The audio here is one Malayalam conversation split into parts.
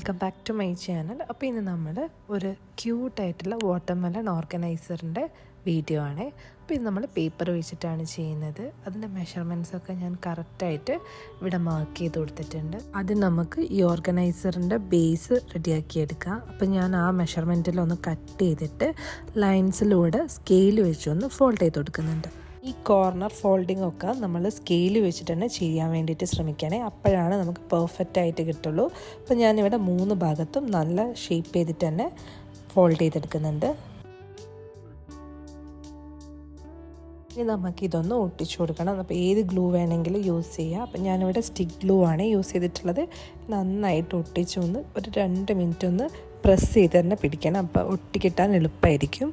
Welcome back to my channel. അപ്പോൾ ഇന്ന് നമ്മൾ ഒരു ക്യൂട്ടായിട്ടുള്ള വാട്ടർമെലൺ ഓർഗനൈസറിൻ്റെ വീഡിയോ ആണ്. അപ്പോൾ ഇത് നമ്മൾ പേപ്പർ വെച്ചിട്ടാണ് ചെയ്യുന്നത്. അതിൻ്റെ മെഷർമെൻറ്റ്സൊക്കെ ഞാൻ കറക്റ്റായിട്ട് ഇവിടെ മാർക്ക് ചെയ്ത് കൊടുത്തിട്ടുണ്ട്. അത് നമുക്ക് ഈ ഓർഗനൈസറിൻ്റെ ബേസ് റെഡിയാക്കിയെടുക്കാം. അപ്പോൾ ഞാൻ ആ മെഷർമെൻറ്റിലൊന്ന് കട്ട് ചെയ്തിട്ട് ലൈൻസിലൂടെ സ്കെയിൽ വെച്ചൊന്ന് ഫോൾഡ് ചെയ്ത് കൊടുക്കുന്നുണ്ട്. ഈ കോർണർ ഫോൾഡിംഗ് ഒക്കെ നമ്മൾ സ്കെയിൽ വെച്ചിട്ട് തന്നെ ചെയ്യാൻ വേണ്ടിയിട്ട് ശ്രമിക്കണേ, അപ്പോഴാണ് നമുക്ക് പെർഫെക്റ്റ് ആയിട്ട് കിട്ടുള്ളൂ. അപ്പോൾ ഞാനിവിടെ 3 ഭാഗത്തും നല്ല ഷേപ്പ് ചെയ്തിട്ട് തന്നെ ഫോൾഡ് ചെയ്തെടുക്കുന്നുണ്ട്. ഇനി നമുക്കിതൊന്ന് ഒട്ടിച്ചു കൊടുക്കണം. അപ്പോൾ ഏത് ഗ്ലൂ വേണമെങ്കിലും യൂസ് ചെയ്യാം. അപ്പം ഞാനിവിടെ സ്റ്റിക്ക് ഗ്ലൂ ആണ് യൂസ് ചെയ്തിട്ടുള്ളത്. നന്നായിട്ട് ഒട്ടിച്ചൊന്ന് ഒരു 2 മിനിറ്റ് ഒന്ന് പ്രസ് ചെയ്ത് തന്നെ പിടിക്കണം. അപ്പോൾ ഒട്ടിക്കിട്ടാൻ എളുപ്പമായിരിക്കും.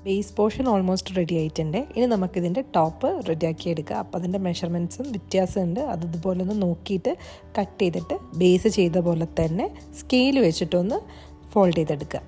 ബേസ് പോർഷൻ ഓൾമോസ്റ്റ് റെഡി ആയിട്ടുണ്ട്. ഇനി നമുക്കിതിൻ്റെ ടോപ്പ് റെഡിയാക്കി എടുക്കുക. അപ്പോൾ അതിൻ്റെ മെഷർമെൻറ്റ്സും വ്യത്യാസമുണ്ട്. അതുപോലെ ഒന്ന് നോക്കിയിട്ട് കട്ട് ചെയ്തിട്ട് ബേസ് ചെയ്ത പോലെ തന്നെ സ്കെയിൽ വെച്ചിട്ടൊന്ന് ഫോൾഡ് ചെയ്തെടുക്കുക.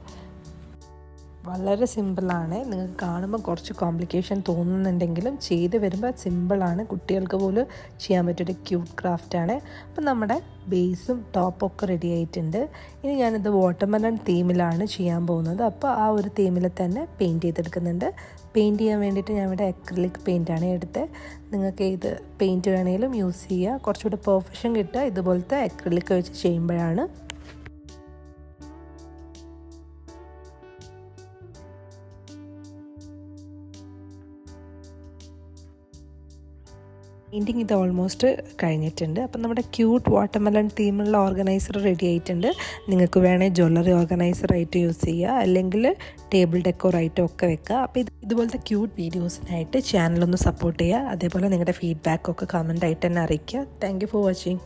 വളരെ സിമ്പിളാണ്. നിങ്ങൾക്ക് കാണുമ്പോൾ കുറച്ച് കോംപ്ലിക്കേഷൻ തോന്നുന്നുണ്ടെങ്കിലും ചെയ്ത് വരുമ്പോൾ സിമ്പിളാണ്. കുട്ടികൾക്ക് പോലും ചെയ്യാൻ പറ്റിയൊരു ക്യൂട്ട് ക്രാഫ്റ്റാണ്. അപ്പം നമ്മുടെ ബേസും ടോപ്പൊക്കെ റെഡി ആയിട്ടുണ്ട്. ഇനി ഞാനിത് വാട്ടർമെലൺ തീമിലാണ് ചെയ്യാൻ പോകുന്നത്. അപ്പോൾ ആ ഒരു തീമിൽ തന്നെ പെയിൻറ്റ് ചെയ്തെടുക്കുന്നുണ്ട്. പെയിൻറ്റ് ചെയ്യാൻ വേണ്ടിയിട്ട് ഞാൻ ഇവിടെ അക്രിലിക് പെയിൻറ്റാണ് എടുത്തത്. നിങ്ങൾക്ക് ഇത് പെയിൻറ്റ് വേണമെങ്കിലും യൂസ് ചെയ്യുക. കുറച്ചുകൂടെ പെർഫെക്ഷൻ കിട്ടുക ഇതുപോലത്തെ അക്രിലിക് വെച്ച് ചെയ്യുമ്പോഴാണ്. പെയിൻറ്റിങ് ഇത് ഓൾമോസ്റ്റ് കഴിഞ്ഞിട്ടുണ്ട്. അപ്പം നമ്മുടെ ക്യൂട്ട് വാട്ടർമെലൺ തീമുള്ള ഓർഗനൈസർ റെഡി ആയിട്ടുണ്ട്. നിങ്ങൾക്ക് വേണമെങ്കിൽ ജ്വല്ലറി ഓർഗനൈസറായിട്ട് യൂസ് ചെയ്യുക, അല്ലെങ്കിൽ ടേബിൾ ഡെക്കോറായിട്ടും ഒക്കെ വെക്കുക. അപ്പോൾ ഇതുപോലത്തെ ക്യൂട്ട് വീഡിയോസിനായിട്ട് ചാനലൊന്ന് സപ്പോർട്ട് ചെയ്യുക. അതേപോലെ നിങ്ങളുടെ ഫീഡ്ബാക്കൊക്കെ കമൻ്റ് ആയിട്ട് തന്നെ അറിയിക്കുക. Thank you for watching.